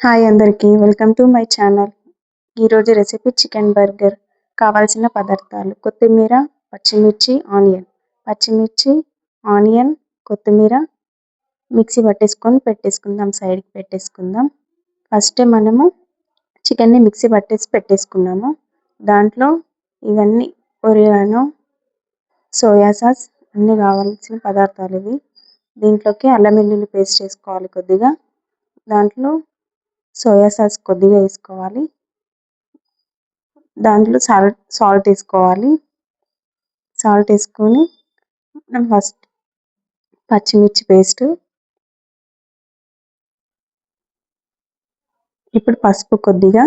Hi అందరికీ welcome to my channel. ఈరోజు recipe chicken burger. కావాల్సిన పదార్థాలు: కొత్తిమీర, పచ్చిమిర్చి, ఆనియన్, కొత్తిమీర మిక్సీ పెట్టేసుకుందాం, సైడ్కి పెట్టేసుకుందాం. ఫస్ట్ మనము చికెన్ని మిక్సీ పెట్టేసుకున్నాము. దాంట్లో ఇవన్నీ ఒరిగానో, సోయా సాస్ అన్నీ కావాల్సిన పదార్థాలు ఇవి. దీంట్లోకి అల్లం వెల్లుల్లి పేస్ట్ వేసుకోవాలి కొద్దిగా. దాంట్లో సోయా సాస్ కొద్దిగా వేసుకోవాలి. దాంట్లో సాల్ట్ వేసుకోవాలి. సాల్ట్ వేసుకొని మనం ఫస్ట్ పచ్చిమిర్చి పేస్ట్, ఇప్పుడు పసుపు కొద్దిగా,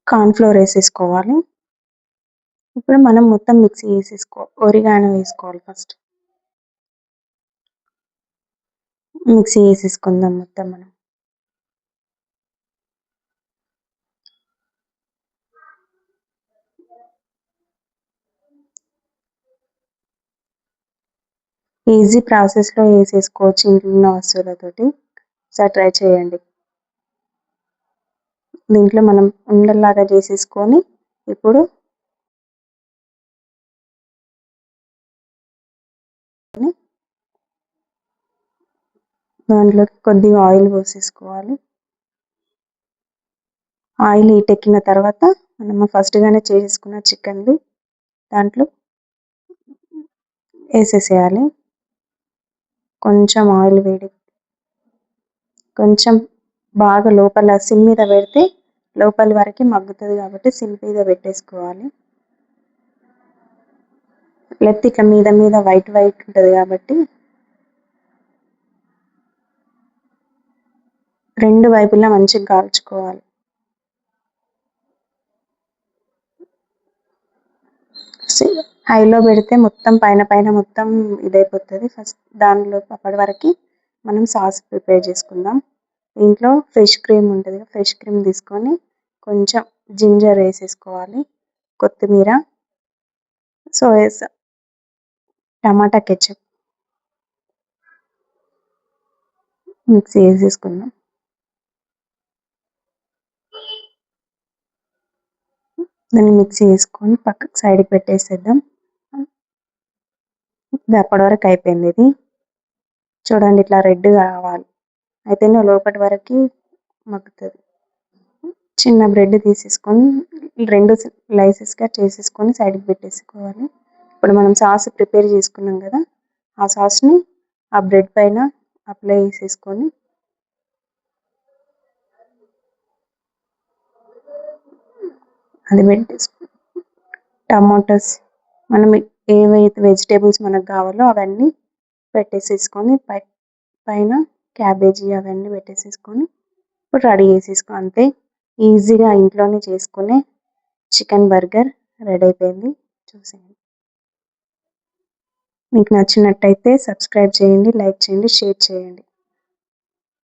కార్న్ఫ్లోర్ వేసేసుకోవాలి. ఇప్పుడు మనం మొత్తం మిక్సీ ఒరిగానో వేసుకోవాలి. ఫస్ట్ మిక్సీ వేసేసుకుందాం మొత్తం మనం. ఈజీ ప్రాసెస్లో వేసేసుకోవచ్చు ఇంట్లో ఉన్న వస్తువులతోటి. ఒకసారి ట్రై చేయండి. దీంట్లో మనం ఉండల్లాగా చేసేసుకొని ఇప్పుడు దాంట్లోకి కొద్దిగా ఆయిల్ పోసేసుకోవాలి. ఆయిల్ హీట్ ఎక్కిన తర్వాత మనం ఫస్ట్గానే చేసేసుకున్న చికెన్ది దాంట్లో వేసేసేయాలి. కొంచెం ఆయిల్ కొంచెం బాగా లోపల సిమ్ మీద పెడితే లోపలి వరకు మగ్గుతుంది కాబట్టి సిమ్ మీద పెట్టేసుకోవాలి. లేకపోతే ఇట్లా మీద మీద వైట్ ఉంటుంది కాబట్టి రెండు వైపులా మంచిగా కాల్చుకోవాలి. హైలో పెడితే మొత్తం పైన మొత్తం ఇదైపోతుంది. ఫస్ట్ దానిలో అప్పటి వరకు మనం సాస్ ప్రిపేర్ చేసుకుందాం. దీంట్లో ఫ్రెష్ క్రీమ్ ఉంటుంది. ఫ్రెష్ క్రీమ్ తీసుకొని కొంచెం జింజర్ వేసేసుకోవాలి, కొత్తిమీర, సోయా టమాటా కెచప్ మిక్సీ వేసేసుకుందాం. దాన్ని మిక్సీ వేసుకొని పక్కకు సైడ్కి పెట్టేసేద్దాం. ఇది అప్పటి వరకు అయిపోయింది. ఇది చూడండి, ఇట్లా రెడ్గా కావాలి, అయితేనే లోపటి వరకు మగ్గుతుంది. చిన్న బ్రెడ్ తీసేసుకొని 2 స్లైసెస్గా చేసేసుకొని సైడ్కి పెట్టేసుకోవాలి. ఇప్పుడు మనం సాస్ ప్రిపేర్ చేసుకున్నాం కదా, ఆ సాస్ని ఆ బ్రెడ్ పైన అప్లై చేసేసుకొని అది టమాటోస్ మనం ఏవైతే వెజిటేబుల్స్ మనకు కావాలో అవన్నీ పెట్టేసేసుకొని పైన క్యాబేజీ అవన్నీ పెట్టేసేసుకొని ఇప్పుడు రెడీ చేసేసుకో. అంతే, ఈజీగా ఇంట్లోనే చేసుకునే చికెన్ బర్గర్ రెడీ అయిపోయింది. చూసేయండి. మీకు నచ్చినట్టయితే సబ్స్క్రైబ్ చేయండి, లైక్ చేయండి, షేర్ చేయండి.